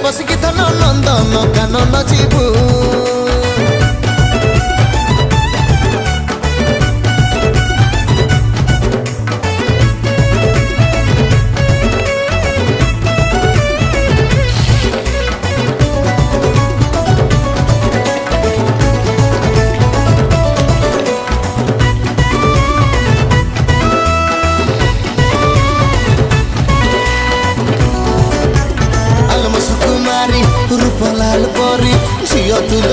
बसिकी धन नंदन कानन जीवु रूपलाल परी झियो तुल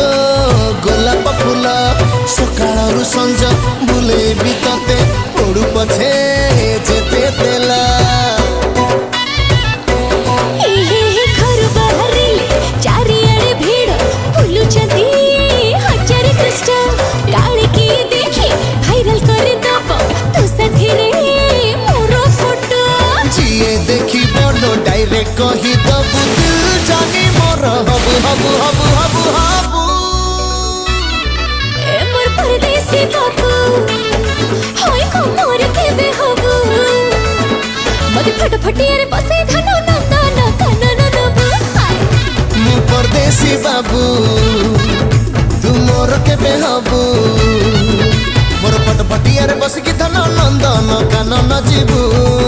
गोलाप फूल सकाळ संज बुले भी तते ओडू पछे जेते तेला घर बाहरी चारियाडे भीड़ बुलुचंदी हजार कृष्ण काले की देखी वायरल कर दब तो साथीरे मोर फोटो जिए देखी बनो डायरेक्ट कही दबु दिल जानी मोर हबु हबु हबु हबु हबु ए मोर परदेसी बाबू होय को मोर केबे हबु मदे फटफटियारे बसे धन नंदन कानन नबु मु परदेसी बाबू तू मोर केबे हबु मोर फटफटियारे बसिकी धन नंदन कानन जीवु।